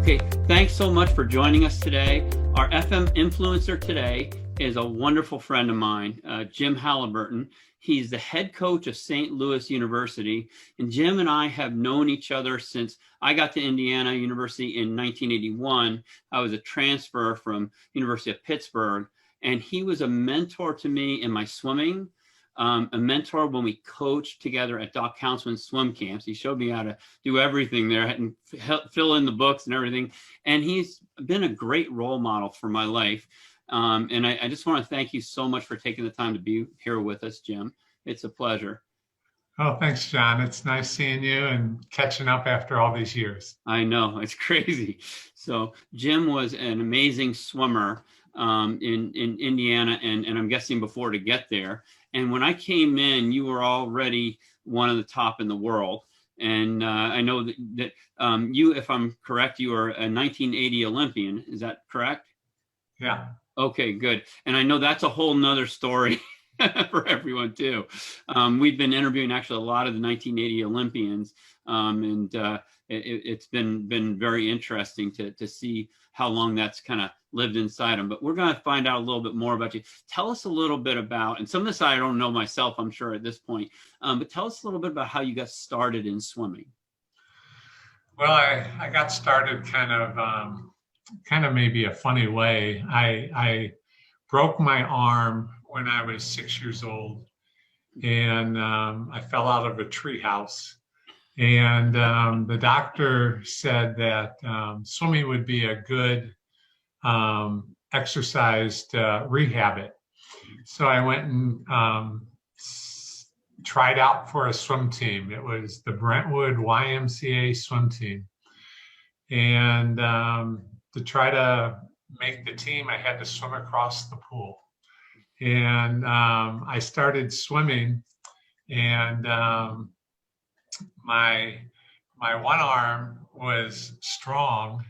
Okay, thanks so much for joining us today. Our FM influencer today is a wonderful friend of mine, Jim Halliburton. He's the head coach of St. Louis University, and Jim and I have known each other since I got to Indiana University in 1981. I was a transfer from University of Pittsburgh, and he was a mentor to me in my swimming, a mentor when we coached together at Doc Councilman's swim camps. He showed me how to do everything there and fill in the books and everything. And he's been a great role model for my life. And I just want to thank you so much for taking the time to be here with us, Jim. It's a pleasure. Oh, thanks, John. It's nice seeing you and catching up after all these years. I know, it's crazy. So Jim was an amazing swimmer in Indiana, and I'm guessing before to get there. And when I came in, you were already one of the top in the world. And I know that you, if I'm correct, you are a 1980 Olympian. Is that correct? Yeah. Okay, good. And I know that's a whole nother story for everyone too. We've been interviewing actually a lot of the 1980 Olympians, and it's been very interesting to see how long that's kind of lived inside them. But we're going to find out a little bit more about you. Tell us a little bit about, and some of this I don't know myself, I'm sure at this point, but tell us a little bit about how you got started in swimming. Well, I got started kind of maybe a funny way. I broke my arm when I was 6 years old, and I fell out of a treehouse. And the doctor said that swimming would be a good exercise to rehab it. So I went and tried out for a swim team. It was the Brentwood YMCA swim team. And to try to make the team, I had to swim across the pool. And I started swimming, and my one arm was strong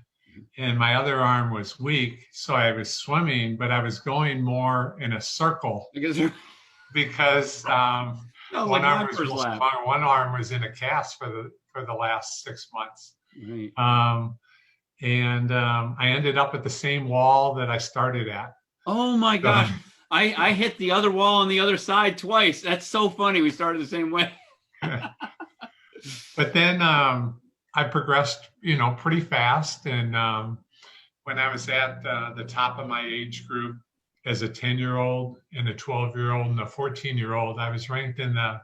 and my other arm was weak. So I was swimming, but I was going more in a circle because one arm was strong, one arm was in a cast for the last 6 months. Right. And I ended up at the same wall that I started at. Oh my gosh. I hit the other wall on the other side twice. That's so funny. We started the same way. But then I progressed, pretty fast. And when I was at the top of my age group as a 10-year-old and a 12-year-old and a 14-year-old, I was ranked in the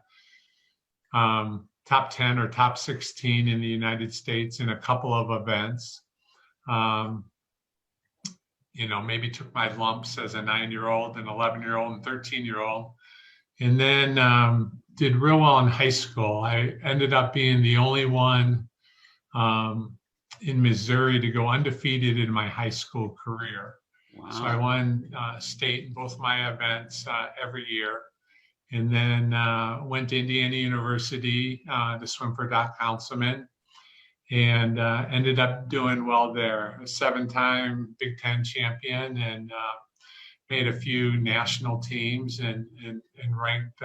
top 10 or top 16 in the United States in a couple of events. Maybe took my lumps as a 9-year-old and 11-year-old and 13-year-old. And then did real well in high school. I ended up being the only one in Missouri to go undefeated in my high school career. Wow. So I won state in both my events every year. And then went to Indiana University to swim for Doc Councilman, and ended up doing well there. A 7-time Big Ten champion, and made a few national teams and ranked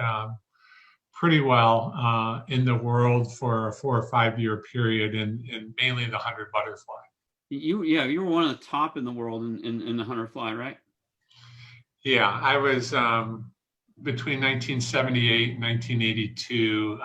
pretty well in the world for a 4 or 5 year period in mainly the 100 butterfly. You were one of the top in the world in the 100 fly, right? Yeah, I was between 1978 and 1982.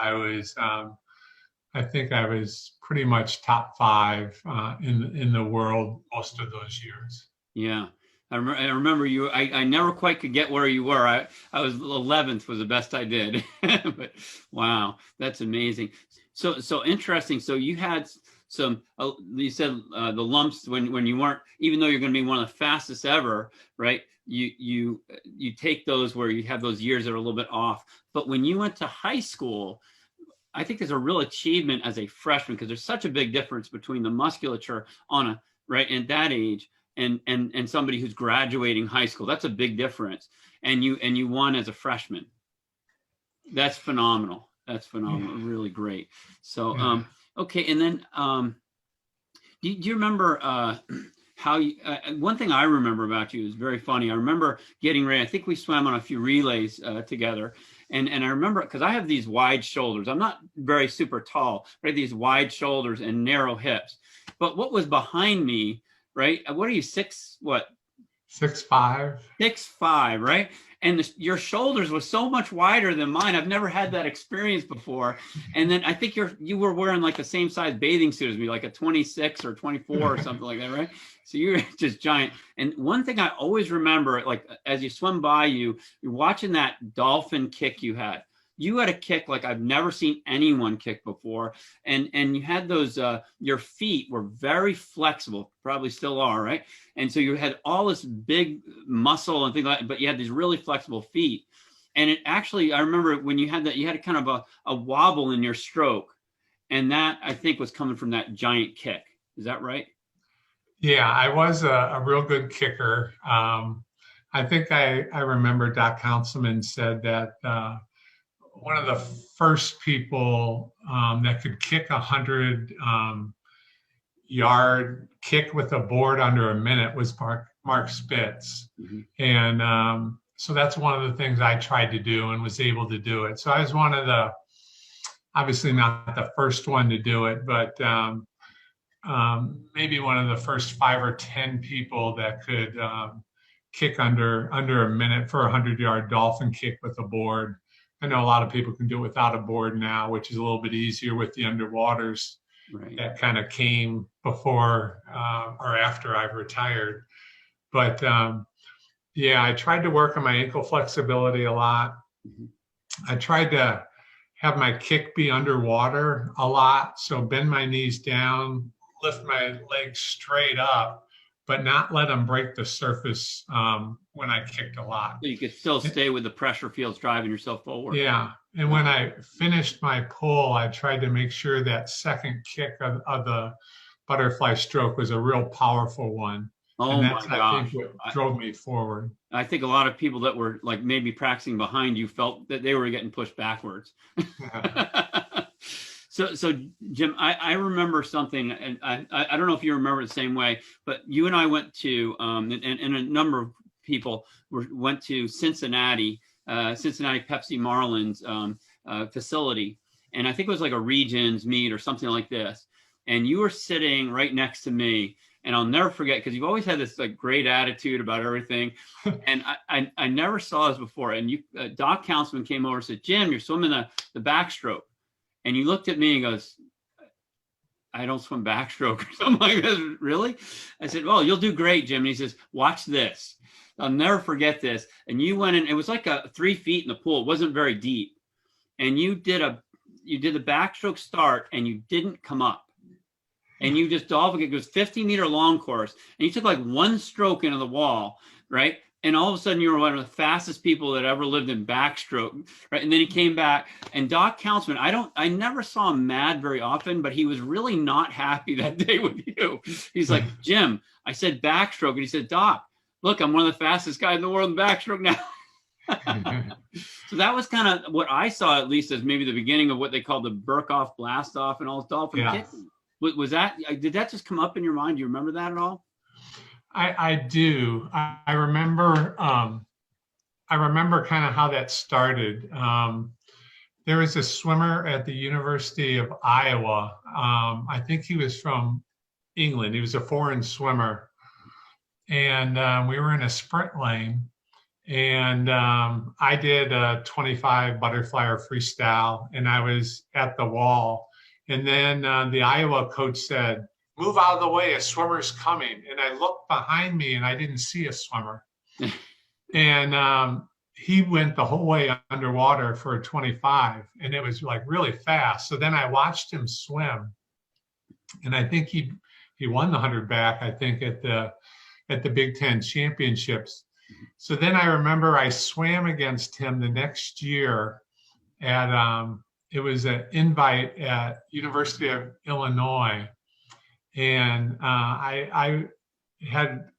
I think I was pretty much top 5 in the world most of those years. Yeah. I remember you. I never quite could get where you were. I was 11th was the best I did. But wow, that's amazing. So interesting. So you had some. You said the lumps when you weren't, even though you're going to be one of the fastest ever, right? You take those where you have those years that are a little bit off. But when you went to high school, I think there's a real achievement as a freshman, because there's such a big difference between the musculature at that age and somebody who's graduating high school. That's a big difference. And you won as a freshman. That's phenomenal. That's phenomenal. Yeah. Really great. So, yeah. Okay. And then, do you remember, how you, one thing I remember about you is very funny. I remember getting ready. I think we swam on a few relays together. And I remember, because I have these wide shoulders. I'm not very super tall, but I have these wide shoulders and narrow hips. But what was behind me, right? What are you, 6'5". 6'5", right? And your shoulders were so much wider than mine. I've never had that experience before. And then I think you were wearing like the same size bathing suit as me, like a 26 or 24 or something like that, right? So you're just giant. And one thing I always remember, like as you swim by, you're watching that dolphin kick you had. You had a kick like I've never seen anyone kick before. And you had those, your feet were very flexible, probably still are, right? And so you had all this big muscle and things like that, but you had these really flexible feet. And it actually, I remember when you had that, you had kind of a wobble in your stroke. And that, I think, was coming from that giant kick. Is that right? Yeah, I was a real good kicker. I think I remember Doc Councilman said that one of the first people that could kick 100-yard kick with a board under a minute was Mark Spitz. Mm-hmm. And so that's one of the things I tried to do and was able to do it. So I was one of obviously not the first one to do it, but maybe one of the first 5 or 10 people that could kick under a minute for a 100-yard dolphin kick with a board. I know a lot of people can do it without a board now, which is a little bit easier with the underwaters. Right. That kind of came before or after I've retired. But yeah, I tried to work on my ankle flexibility a lot. Mm-hmm. I tried to have my kick be underwater a lot. So bend my knees down, lift my legs straight up, but not let them break the surface when I kicked a lot. So you could still stay with the pressure fields driving yourself forward. Yeah. And when I finished my pull, I tried to make sure that second kick of the butterfly stroke was a real powerful one. Oh, and that's, my gosh. I think, what drove me forward. I think a lot of people that were like maybe practicing behind you felt that they were getting pushed backwards. So Jim, I remember something, and I don't know if you remember the same way, but you and I went to, and a number of people went to Cincinnati Pepsi Marlin's facility. And I think it was like a Regions meet or something like this. And you were sitting right next to me. And I'll never forget, because you've always had this like great attitude about everything. And I never saw this before. And Doc Councilman came over and said, Jim, you're swimming the backstroke. And you looked at me and goes, I don't swim backstroke or something like this. Really? I said, well, you'll do great, Jim. And he says, watch this. I'll never forget this. And you went in, it was like 3 feet in the pool. It wasn't very deep. And you did the backstroke start and you didn't come up. And you just dolphin kick. It was 50-meter long course. And you took like one stroke into the wall, right? And all of a sudden you were one of the fastest people that ever lived in backstroke, right? And then he came back, and Doc Councilman, I never saw him mad very often, but he was really not happy that day with you. He's like, Jim, I said backstroke. And he said, Doc, look, I'm one of the fastest guys in the world in backstroke now. So that was kind of what I saw, at least, as maybe the beginning of what they call the Burkhoff blast off and all this dolphin kicking. Was that, did that just come up in your mind? Do you remember that at all? I do. I remember kind of how that started. There was a swimmer at the University of Iowa. I think he was from England. He was a foreign swimmer. And we were in a sprint lane. And I did a 25 butterfly or freestyle, and I was at the wall. And then the Iowa coach said, move out of the way, a swimmer's coming. And I looked behind me and I didn't see a swimmer. And he went the whole way underwater for a 25, and it was like really fast. So then I watched him swim, and I think he won the 100 back, I think, at the Big Ten championships. So then I remember I swam against him the next year at it was an invite at University of Illinois. And I had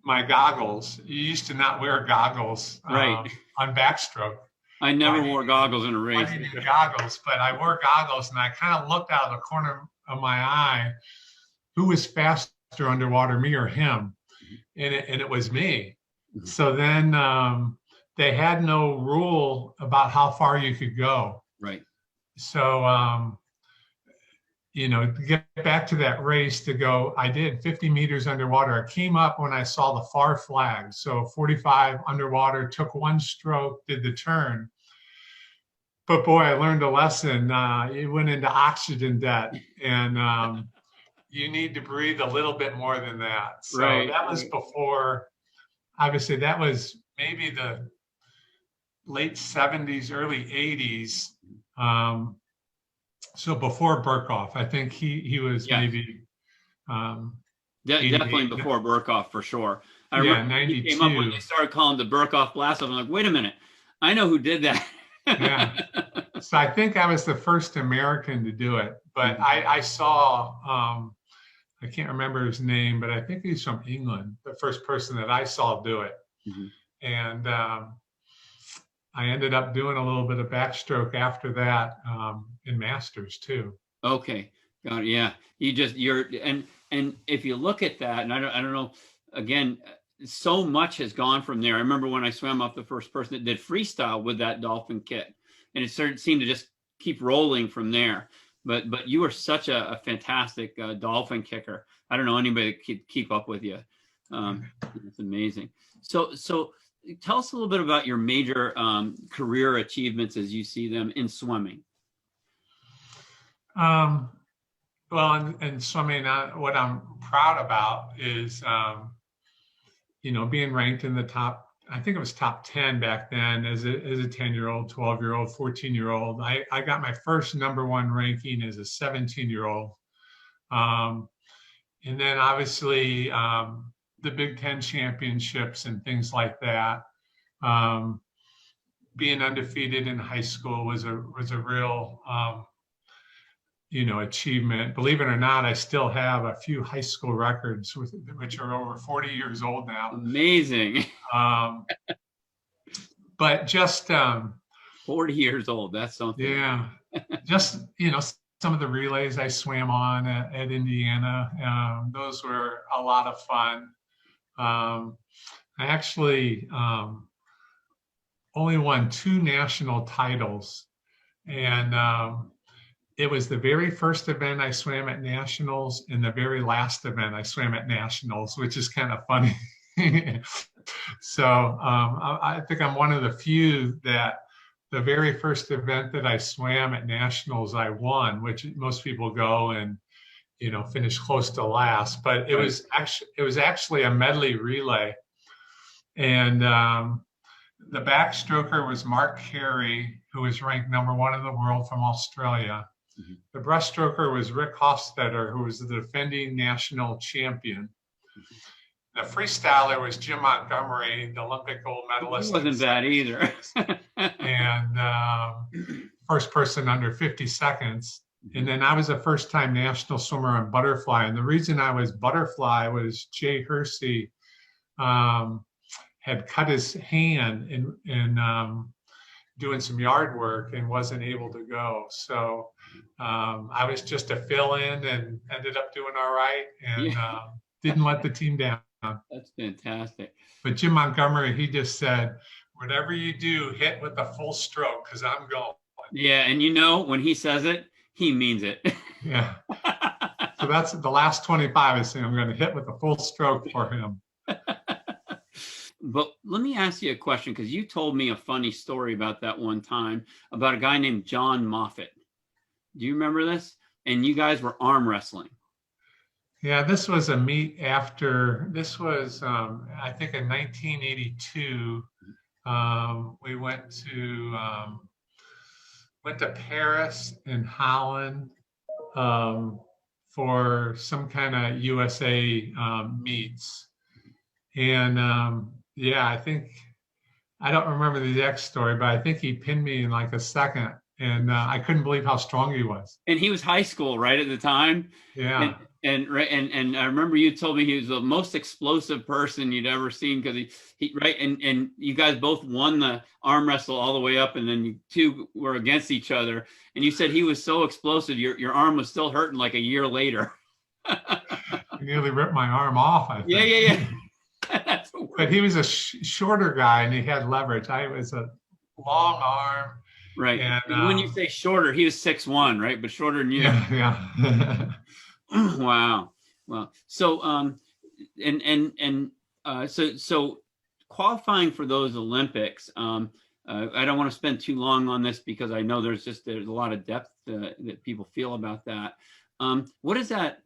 my goggles. You used to not wear goggles right. On backstroke. I never wore goggles in a race. I needed goggles, but I wore goggles, and I kind of looked out of the corner of my eye, who was faster underwater, me or him? And it was me. Mm-hmm. So then they had no rule about how far you could go. Right. So to get back to that race to go, I did 50 meters underwater. I came up when I saw the far flag. So 45 underwater, took one stroke, did the turn. But boy, I learned a lesson. It went into oxygen debt, and you need to breathe a little bit more than that. So Right. that was before, obviously, that was maybe the late 70s, early 80s. So before Burkhoff, I think he was Yes. maybe Definitely 88, before Burkhoff for sure. I yeah, remember when he came up when 92. they started calling the Burkhoff blast off. I'm like, wait a minute, I know who did that. Yeah. So I think I was the first American to do it, but I saw, I can't remember his name, but I think he's from England, the first person that I saw do it. Mhm. And I ended up doing a little bit of backstroke after that in Masters too. Okay, got it. Yeah, and if you look at that, and I don't know, again, so much has gone from there. I remember when I swam off the first person that did freestyle with that dolphin kit, and it seemed to just keep rolling from there. But you are such a fantastic dolphin kicker. I don't know anybody that could keep up with you. It's amazing. So tell us a little bit about your major career achievements as you see them in swimming. Well, and swimming, what I'm proud about is, being ranked in the top, I think it was top 10 back then as a 10-year-old, 12-year-old, 14-year-old. I got my first number one ranking as a 17-year-old. And then obviously the Big Ten championships and things like that. Being undefeated in high school was a real achievement. Believe it or not, I still have a few high school records which are over 40 years old now. Amazing. But just 40 years old. That's something. Yeah, just some of the relays I swam on at Indiana. Those were a lot of fun. I actually only won 2 national titles, and it was the very first event I swam at nationals and the very last event I swam at nationals, which is kind of funny. So I think I'm one of the few that the very first event that I swam at nationals I won, which most people go and finish close to last. But it was actually a medley relay, and the backstroker was Mark Carey, who was ranked number 1 in the world from Australia. Mm-hmm. The breaststroker was Rick Hofstetter, who was the defending national champion. Mm-hmm. The freestyler was Jim Montgomery, the Olympic gold medalist. He wasn't bad either. And first person under 50 seconds. And then I was a first-time national swimmer on butterfly. And the reason I was butterfly was Jay Hersey had cut his hand in doing some yard work and wasn't able to go. So I was just a fill-in and ended up doing all right and didn't let the team down. That's fantastic. But Jim Montgomery, he just said, whatever you do, hit with a full stroke because I'm going. Yeah, and when he says it, he means it. Yeah. So that's the last 25 I say I'm going to hit with a full stroke for him. But let me ask you a question, because you told me a funny story about that one time about a guy named John Moffitt. Do you remember this? And you guys were arm wrestling. Yeah, this was a meet after, this was, I think in 1982, we went to Paris and Holland for some kind of USA meets. And I think, I don't remember the exact story, but I think he pinned me in like a second. And I couldn't believe how strong he was. And he was high school, right, at the time? Yeah. And I remember you told me he was the most explosive person you'd ever seen, because he and you guys both won the arm wrestle all the way up, and then you two were against each other. And you said he was so explosive, your arm was still hurting like a year later. He nearly ripped my arm off, I think. Yeah. But he was a shorter guy and he had leverage. I was a long arm. Right. And And when you say shorter, he was 6'1", right? But shorter than you. yeah. Wow. Well, so so qualifying for those Olympics, I don't want to spend too long on this because I know there's a lot of depth that people feel about that. What does that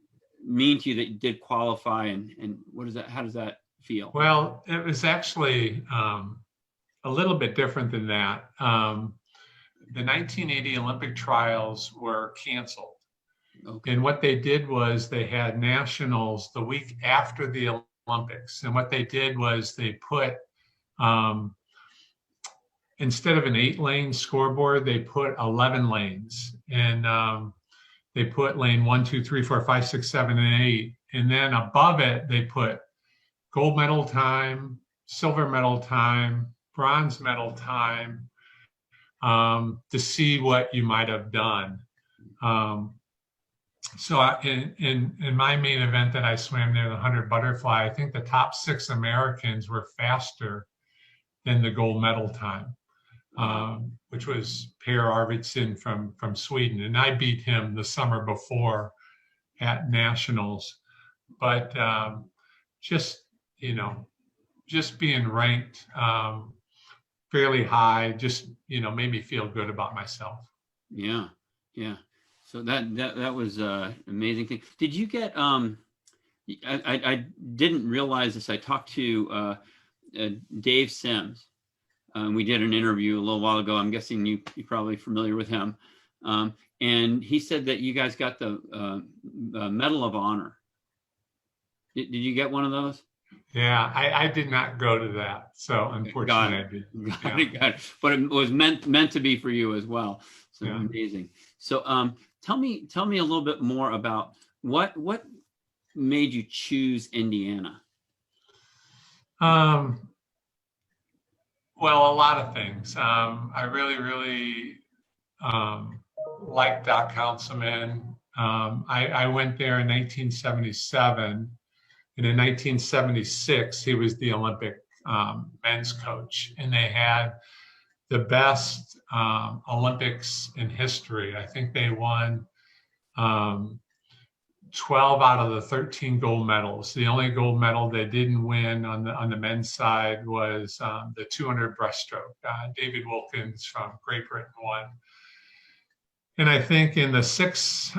mean to you that you did qualify, and how does that feel? Well, it was actually a little bit different than that. The 1980 Olympic trials were canceled. Okay. And what they did was they had nationals the week after the Olympics. And what they did was they put, instead of an 8-lane scoreboard, they put 11 lanes. And they put lane 1, 2, 3, 4, 5, 6, 7, and 8. And then above it, they put gold medal time, silver medal time, bronze medal time, to see what you might have done. So in my main event that I swam there, the 100 butterfly, I think the top 6 Americans were faster than the gold medal time, which was Per Arvidsson from Sweden. And I beat him the summer before at nationals. But just being ranked fairly high, just, made me feel good about myself. Yeah. Yeah. So that was an amazing thing. Did you get, I didn't realize this. I talked to Dave Sims. We did an interview a little while ago. I'm guessing you're probably familiar with him. And he said that you guys got the Medal of Honor. Did you get one of those? Yeah, I did not go to that. So unfortunately, I did. Got it. But it was meant to be for you as well. So Yeah. amazing. So tell me a little bit more about what made you choose Indiana? Well, a lot of things. I really liked Doc Councilman. I went there in 1977. And in 1976, he was the Olympic men's coach. And they had the best Olympics in history. I think they won 12 out of the 13 gold medals. The only gold medal they didn't win on the men's side was the 200 breaststroke. David Wilkins from Great Britain won. And I think in the 6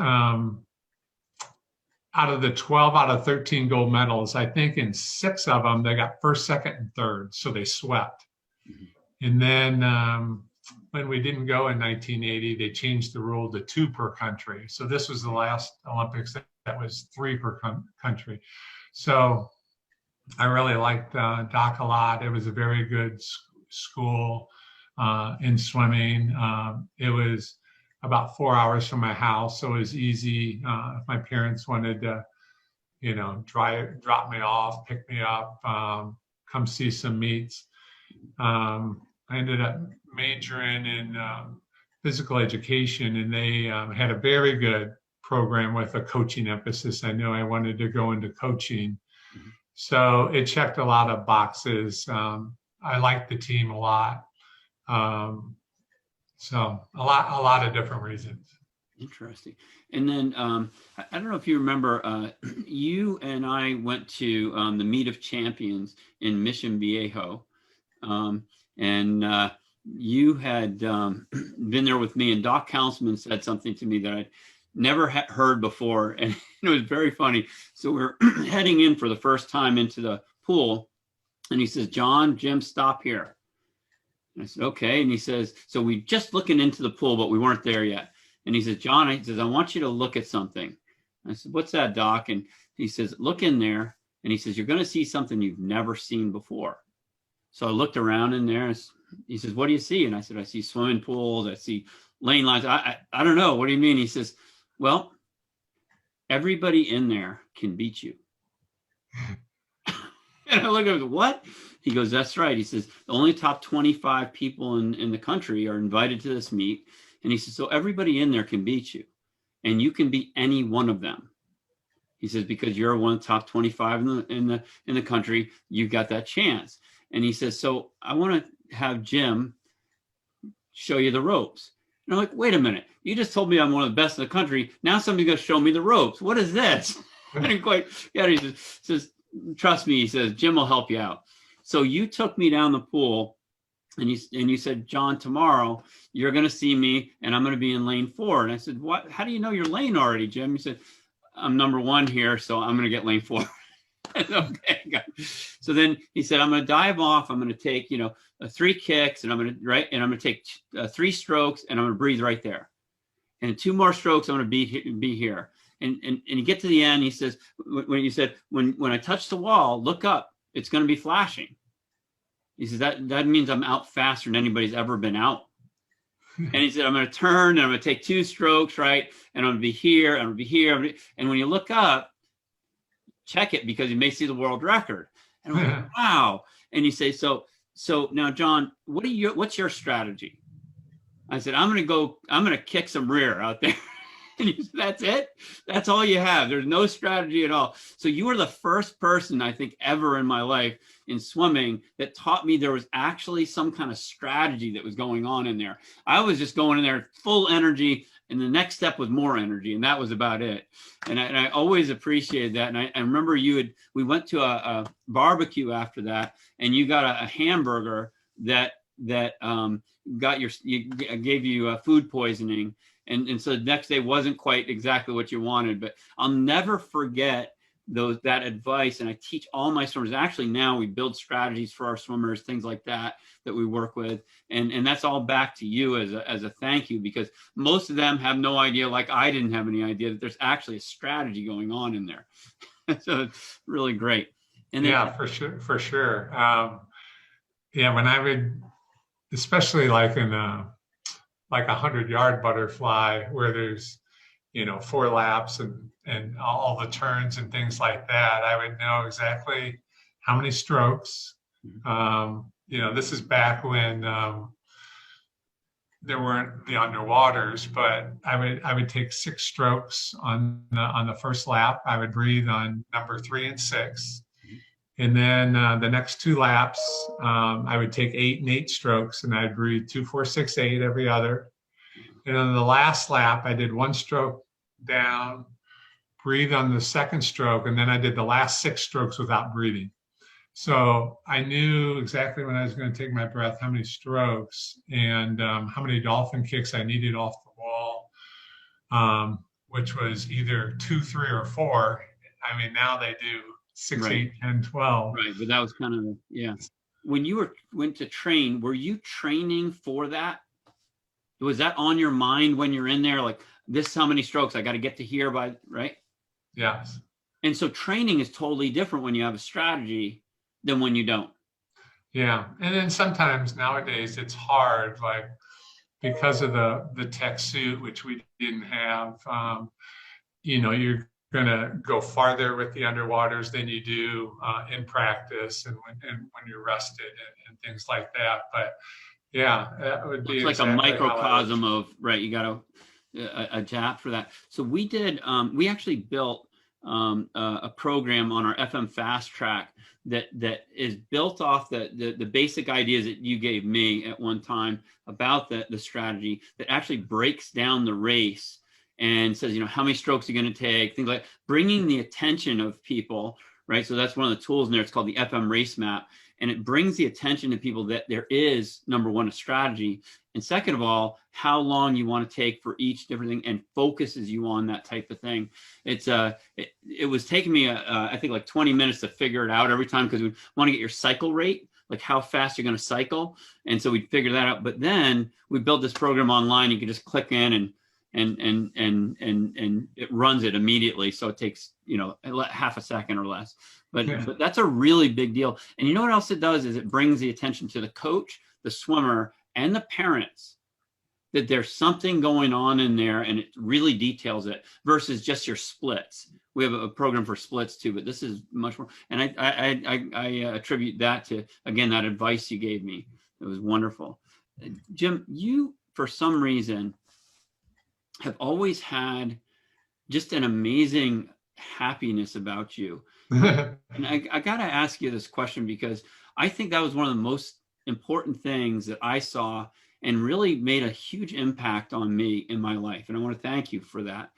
out of the 12 out of 13 gold medals, I think in 6 of them, they got first, second, and third. So they swept. Mm-hmm. And then when we didn't go in 1980, they changed the rule to 2 per country. So this was the last Olympics that was 3 per country. So I really liked Doc a lot. It was a very good school in swimming. It was about 4 hours from my house, so it was easy. If my parents wanted to, drop me off, pick me up, come see some meets. I ended up majoring in physical education, and they had a very good program with a coaching emphasis. I knew I wanted to go into coaching, mm-hmm. So it checked a lot of boxes. I liked the team a lot. So a lot of different reasons. Interesting. And then I don't know if you remember, you and I went to the Meet of Champions in Mission Viejo, and you had been there with me. And Doc Councilman said something to me that I never heard before, and it was very funny. So we're heading in for the first time into the pool, and he says, Jim, stop here. And I said, okay. And he says, so we just looking into the pool, but we weren't there yet. And he says, John, I want you to look at something. And I said, what's that, Doc? And he says, look in there. And he says, you're going to see something you've never seen before. So I looked around in there. And he says, what do you see? And I said, I see swimming pools. I see lane lines. I don't know. What do you mean? He says, well, everybody in there can beat you. And I look at him, what? He goes, that's right. He says, the only top 25 people in the country are invited to this meet. And he says, so everybody in there can beat you. And you can beat any one of them. He says, because you're one of the top 25 in the country, you got that chance. And he says, so I want to have Jim show you the ropes. And I'm like, wait a minute, you just told me I'm one of the best in the country. Now somebody's going to show me the ropes. What is this? I didn't quite get it. He says, trust me, he says, Jim will help you out. So you took me down the pool and you said, John, tomorrow you're going to see me and I'm going to be in lane 4. And I said, what? How do you know your lane already, Jim? He said, I'm number 1 here, so I'm going to get lane 4. Okay. So then he said, I'm going to dive off. I'm going to take, 3 kicks, and I'm going to take 3 strokes, and I'm going to breathe right there. And 2 more strokes, I'm going to be here. And you get to the end. He says, when you said, when I touch the wall, look up. It's going to be flashing. He says that means I'm out faster than anybody's ever been out. And he said, I'm going to turn, and I'm going to take 2 strokes, right? And I'm going to be here. I'm going to be here. And when you look up, check it, because you may see the world record. And I'm like, wow. And you say, so now, John, what's your strategy? I said, I'm going to kick some rear out there. And he said, that's it? That's all you have? There's no strategy at all. So you were the first person, I think, ever in my life in swimming that taught me there was actually some kind of strategy that was going on in there. I was just going in there full energy, and the next step was more energy, and that was about it. And I always appreciated that. And I remember we went to a barbecue after that, and you got a hamburger that gave you food poisoning. And so the next day wasn't quite exactly what you wanted, but I'll never forget that advice. And I teach all my swimmers. Actually, now we build strategies for our swimmers, things like that we work with. And that's all back to you as a thank you, because most of them have no idea, like I didn't have any idea, that there's actually a strategy going on in there. So it's really great. And then, yeah, for sure. When I would, especially like in like 100-yard butterfly, where there's 4 laps and all the turns and things like that, I would know exactly how many strokes. This is back when there weren't the underwaters, but I would take 6 strokes on the first lap. I would breathe on number 3 and 6. And then the next 2 laps, I would take 8 and 8 strokes, and I'd breathe 2, 4, 6, 8 every other. And on the last lap, I did 1 stroke down, breathe on the second stroke, and then I did the last 6 strokes without breathing. So I knew exactly when I was going to take my breath, how many strokes, and how many dolphin kicks I needed off the wall, which was either 2, 3, or 4. I mean, now they do 6, right. 8, 10, 12. Right, but that was kind of, yeah. When you went to train, were you training for that? Was that on your mind when you're in there? Like, this is how many strokes I got to get to here by, right? Yes. And so training is totally different when you have a strategy than when you don't. Yeah. And then sometimes nowadays it's hard, like because of the tech suit, which we didn't have, you're going to go farther with the underwaters than you do in practice and when you're rested and things like that. But yeah, that would be it's like exactly a microcosm of, right, you got to adapt for that. So we we actually built a program on our FM Fast Track that is built off the basic ideas that you gave me at one time about the strategy, that actually breaks down the race and says, how many strokes you're going to take, things like bringing the attention of people, right? So that's one of the tools in there. It's called the FM Race Map. And it brings the attention to people that there is, number one, a strategy. And second of all, how long you want to take for each different thing, and focuses you on that type of thing. It was taking me, I think, like 20 minutes to figure it out every time, because we want to get your cycle rate, like how fast you're going to cycle. And so we'd figure that out. But then we built this program online. You can just click in and it runs it immediately. So it takes, half a second or less. But that's a really big deal. And you know what else it does is it brings the attention to the coach, the swimmer, and the parents that there's something going on in there, and it really details it versus just your splits. We have a program for splits too, but this is much more. And I attribute that to, again, that advice you gave me. It was wonderful. Jim, you, for some reason, have always had just an amazing happiness about you. And I got to ask you this question, because I think that was one of the most important things that I saw and really made a huge impact on me in my life. And I want to thank you for that,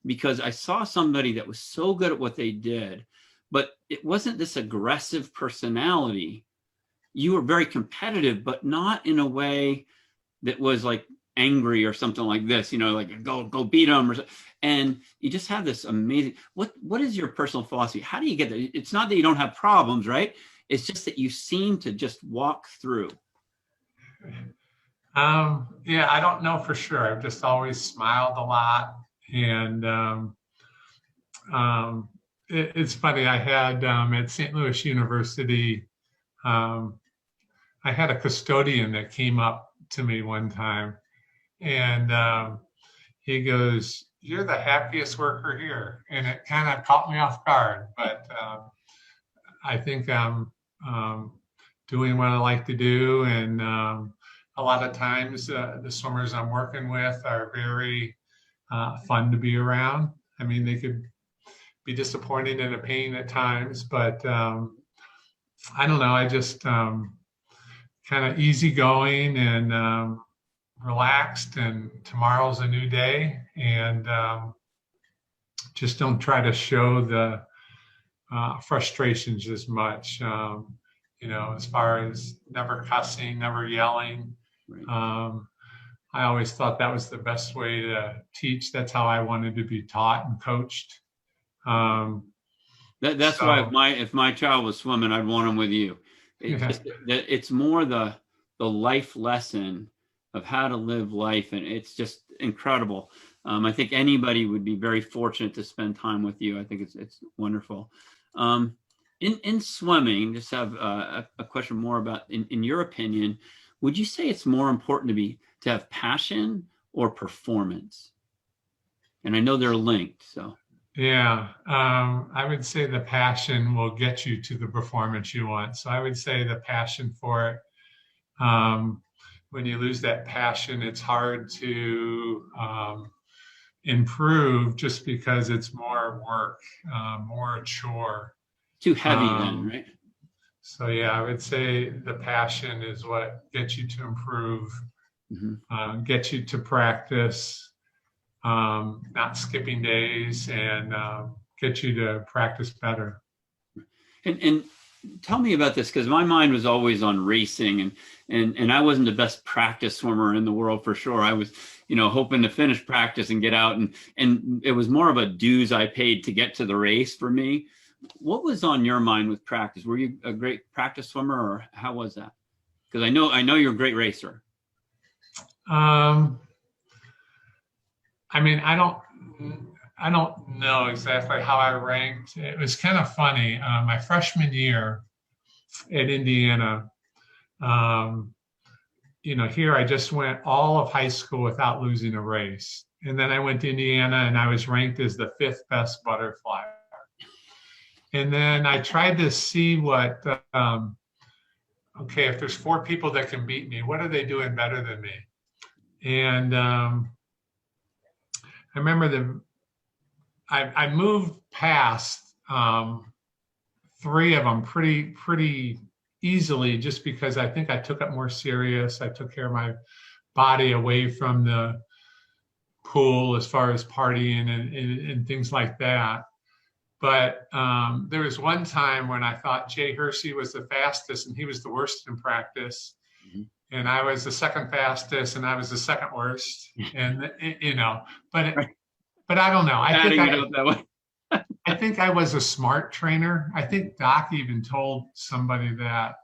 because I saw somebody that was so good at what they did, but it wasn't this aggressive personality. You were very competitive, but not in a way that was like angry or something like this, like go beat them and you just have this amazing, what is your personal philosophy? How do you get there? It's not that you don't have problems, right? It's just that you seem to just walk through. Yeah, I don't know for sure. I've just always smiled a lot. And it's funny, I had at St. Louis University, I had a custodian that came up to me one time, and he goes, "You're the happiest worker here." And it kind of caught me off guard, but I think I'm doing what I like to do. And a lot of times the swimmers I'm working with are very fun to be around. I mean, they could be disappointing and a pain at times, but I don't know. I just kind of easygoing and relaxed, and tomorrow's a new day, and just don't try to show the frustrations as much. As far as never cussing, never yelling. Right. I always thought that was the best way to teach. That's how I wanted to be taught and coached. That's So, why if my child was swimming, I'd want him with you. yeah. It's more the life lesson of how to live life, and it's just incredible. I think anybody would be very fortunate to spend time with you. I think it's wonderful. In swimming, just have a question more about, in your opinion, would you say it's more important to have passion or performance? And I know they're linked, so. Yeah, I would say the passion will get you to the performance you want. So I would say the passion for it. When you lose that passion, it's hard to improve, just because it's more work, more a chore. Too heavy then, Um, right? so yeah, I would say the passion is what gets you to improve, Mm-hmm. get you to practice, not skipping days, and get you to practice better. And tell me about this, because my mind was always on racing, and I wasn't the best practice swimmer in the world for sure. I was, hoping to finish practice and get out, and it was more of a dues I paid to get to the race for me. What was on your mind with practice? Were you a great practice swimmer, or how was that? Because I know you're a great racer. Um, I mean, I don't know exactly how I ranked. It was kind of funny. My freshman year at Indiana, um, here I just went all of high school without losing a race. And then I went to Indiana and I was ranked as the 5th best butterfly. And then I tried to see what, okay, if there's 4 people that can beat me, what are they doing better than me? And I remember I moved past 3 of them pretty easily, just because I think I took it more serious. I took care of my body away from the pool as far as partying and things like that. But there was one time when I thought Jay Hersey was the fastest and he was the worst in practice. Mm-hmm. And I was the second fastest and I was the second worst. And, but I don't know. I think I was a smart trainer. I think Doc even told somebody that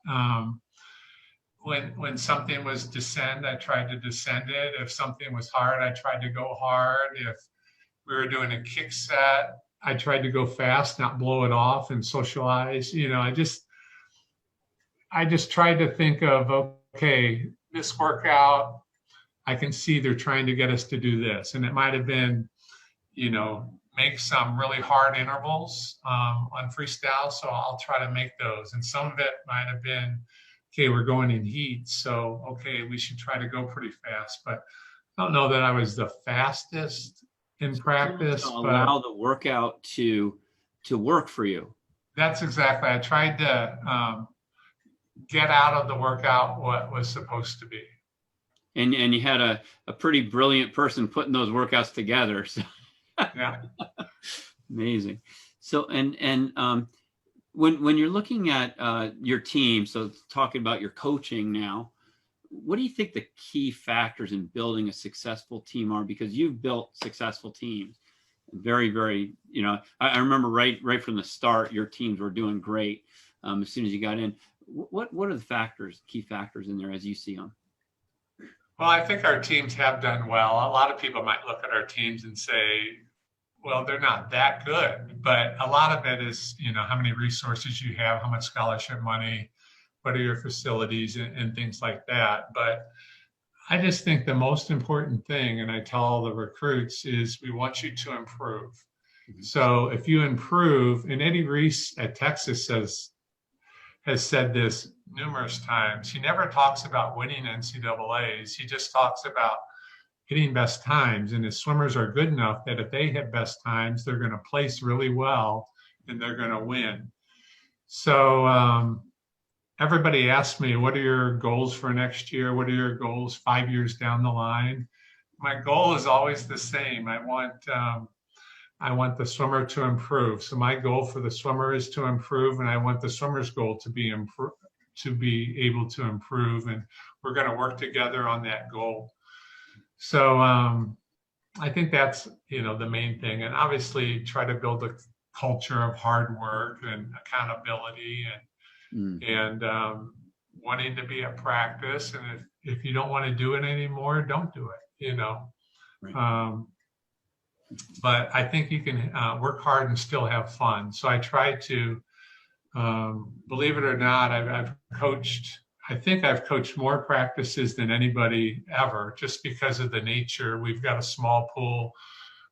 when something was descend, I tried to descend it. If something was hard, I tried to go hard. If we were doing a kick set, I tried to go fast, not blow it off and socialize. I just tried to think of, okay, this workout, I can see they're trying to get us to do this. And it might have been, make some really hard intervals on freestyle. So I'll try to make those. And some of it might have been, okay, we're going in heat. So, okay, we should try to go pretty fast. But I don't know that I was the fastest in practice. To allow the workout to work for you. That's exactly. I tried to get out of the workout what was supposed to be. and you had a pretty brilliant person putting those workouts together. So Yeah. amazing. So when you're looking at your team, so talking about your coaching now, what do you think the key factors in building a successful team are? Because you've built successful teams, very, very, I remember right from the start, your teams were doing great as soon as you got in. What are the key factors in there as you see them? Well, I think our teams have done well. A lot of people might look at our teams and say, well, they're not that good, but a lot of it is, how many resources you have, how much scholarship money, what are your facilities and things like that. But I just think the most important thing, and I tell all the recruits, is we want you to improve. Mm-hmm. So if you improve, and Eddie Reese at Texas has said this numerous times, he never talks about winning NCAAs. He just talks about hitting best times. And his swimmers are good enough that if they hit best times, they're going to place really well and they're going to win. So everybody asks me, what are your goals for next year? What are your goals 5 years down the line? My goal is always the same. I want the swimmer to improve. So my goal for the swimmer is to improve, and I want the swimmer's goal to be able to improve. And we're going to work together on that goal. So I think that's, the main thing. And obviously try to build a culture of hard work and accountability and wanting to be at practice. And if you don't want to do it anymore, don't do it, Right. But I think you can work hard and still have fun. So I try to, believe it or not, I've coached more practices than anybody ever, just because of the nature. We've got a small pool.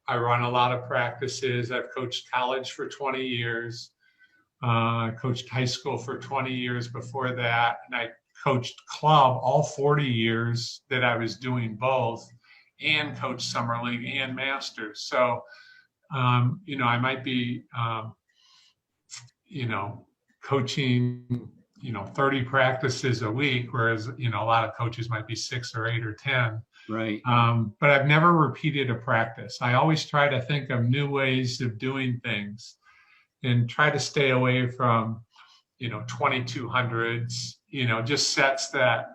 I run a lot of practices. I've coached college for 20 years. I coached high school for 20 years before that. And I coached club all 40 years that I was doing both, and coached summer league and masters. So, I might be, coaching, 30 practices a week, whereas, a lot of coaches might be 6 or 8 or 10. Right. But I've never repeated a practice. I always try to think of new ways of doing things and try to stay away from, 2200s, just sets that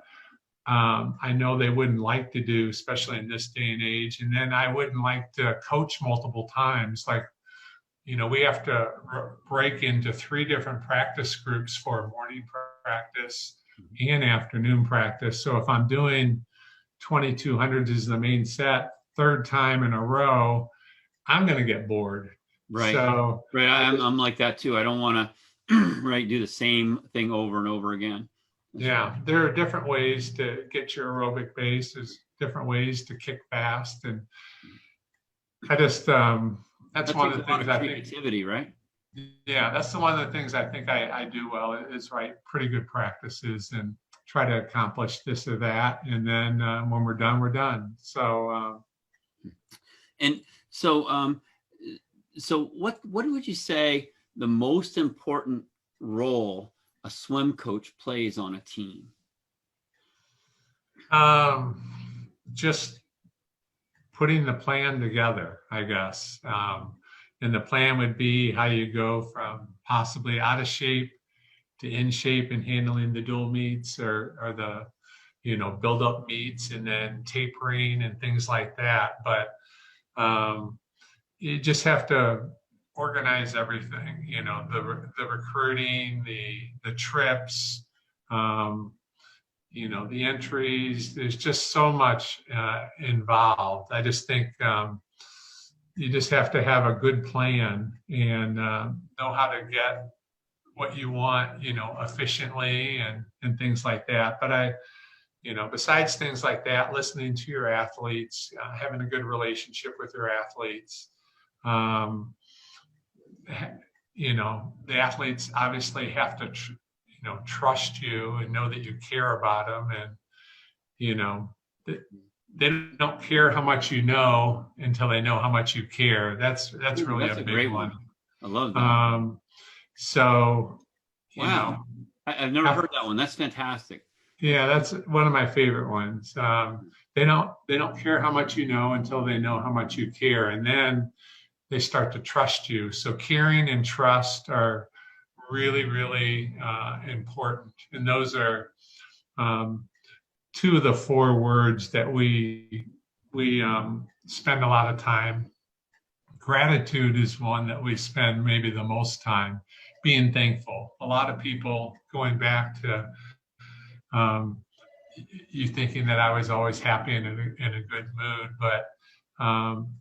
I know they wouldn't like to do, especially in this day and age. And then I wouldn't like to coach multiple times. Like, we have to break into 3 different practice groups for morning practice and afternoon practice. So if I'm doing 2200s as the main set, 3rd time in a row, I'm going to get bored. Right. So, right. I'm like that too. I don't want to do the same thing over and over again. Yeah, there are different ways to get your aerobic base. There's different ways to kick fast, and I just that's one of the things I think. Creativity, right? Yeah, that's one of the things I think I do well is write pretty good practices and try to accomplish this or that, and then when we're done, we're done. So, so what would you say the most important role a swim coach plays on a team? Just putting the plan together, I guess. And the plan would be how you go from possibly out of shape to in shape and handling the dual meets or the, build up meets, and then tapering and things like that. But you just have to organize everything, the recruiting, the trips, the entries. There's just so much involved. I just think you just have to have a good plan and know how to get what you want, efficiently and things like that. But besides things like that, listening to your athletes, having a good relationship with your athletes, the athletes obviously have to, trust you and know that you care about them. And, they don't care how much you know until they know how much you care. That's really a big one. I love that. So, wow. I've never heard that one. That's fantastic. Yeah, that's one of my favorite ones. They don't care how much you know until they know how much you care, and then they start to trust you. So caring and trust are really, really important, and those are um, two of the four words that we spend a lot of time. Gratitude is one that we spend maybe the most time. Being thankful. A lot of people going back to um, you thinking that I was always happy and in a good mood. But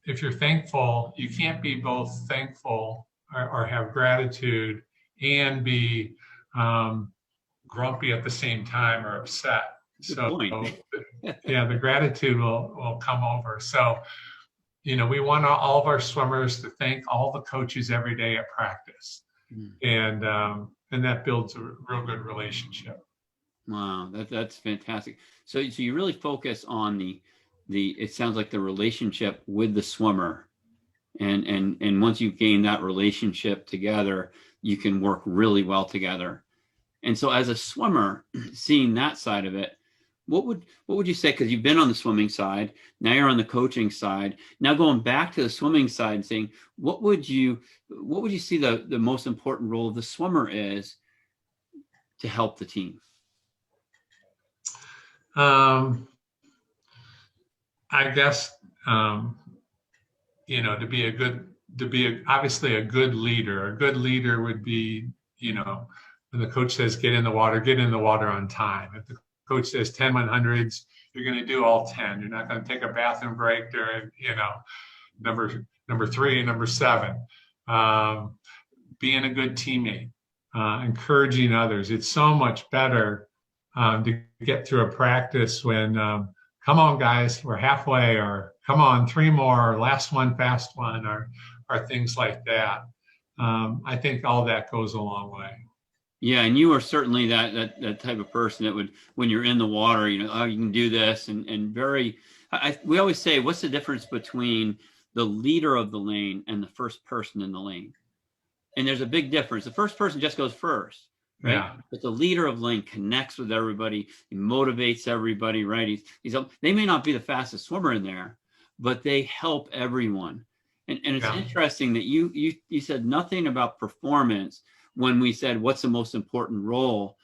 if you're thankful, you can't be both thankful or have gratitude and be um, grumpy at the same time or upset. Good So point. yeah, the gratitude will come over. So, we want all of our swimmers to thank all the coaches every day at practice. Mm. And that builds a real good relationship. Wow, that's fantastic. So you really focus on the it sounds like the relationship with the swimmer, and once you gain that relationship together, you can work really well together. And so as a swimmer, seeing that side of it, what would you say? Because you've been on the swimming side, now you're on the coaching side. Now going back to the swimming side and saying, what would you see the most important role of the swimmer is to help the team? Um, I guess obviously a good leader. A good leader would be, when the coach says get in the water on time. If the coach says 10 100s, you're going to do all 10. You're not going to take a bathroom break during, number 3 and number 7. Being a good teammate, encouraging others. It's so much better to get through a practice when come on guys, we're halfway, or come on 3 more, or last one, fast one, or things like that. I think all that goes a long way. Yeah, and you are certainly that type of person that would, when you're in the water, oh, you can do this, and we always say, what's the difference between the leader of the lane and the first person in the lane? And there's a big difference. The first person just goes first, right? Yeah. But the leader of the lane connects with everybody, he motivates everybody, right? They may not be the fastest swimmer in there, but they help everyone. And it's interesting that you said nothing about performance when we said what's the most important role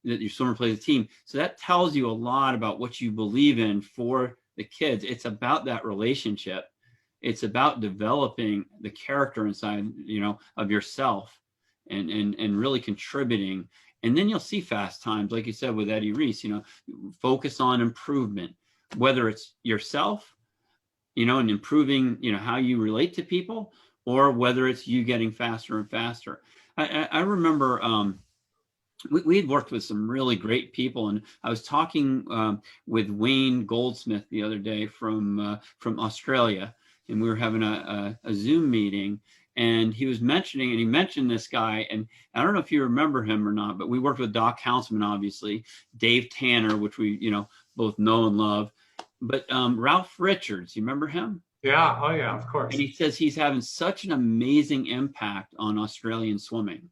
that your swimmer plays a team. So that tells you a lot about what you believe in for the kids. It's about that relationship. It's about developing the character inside, of yourself and really contributing. And then you'll see fast times, like you said with Eddie Reese, focus on improvement, whether it's yourself, and improving, how you relate to people, or whether it's you getting faster and faster. I remember we had worked with some really great people, and I was talking with Wayne Goldsmith the other day from Australia, and we were having a Zoom meeting, and he mentioned this guy, and I don't know if you remember him or not, but we worked with Doc Houseman, obviously, Dave Tanner, which we both know and love, but Ralph Richards, you remember him? Yeah. Oh yeah, of course. And he says he's having such an amazing impact on Australian swimming.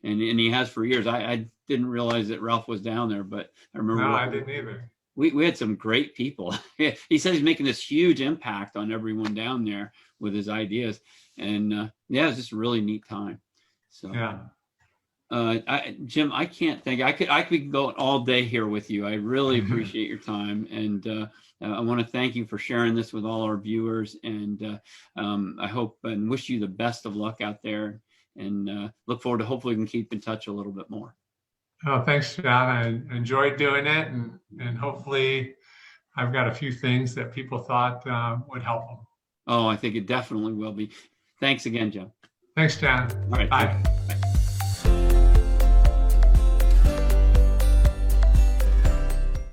And he has for years. I didn't realize that Ralph was down there, but I remember. No, I didn't either. We had some great people. He says he's making this huge impact on everyone down there with his ideas. And it was just a really neat time. So yeah. Jim, I can't think. I could go all day here with you. I really appreciate your time, and I want to thank you for sharing this with all our viewers. And I hope and wish you the best of luck out there, and look forward to hopefully we can keep in touch a little bit more. Oh, thanks, John. I enjoyed doing it, and hopefully I've got a few things that people thought would help them. Oh, I think it definitely will be. Thanks again, Jim. Thanks, John. All right. Bye.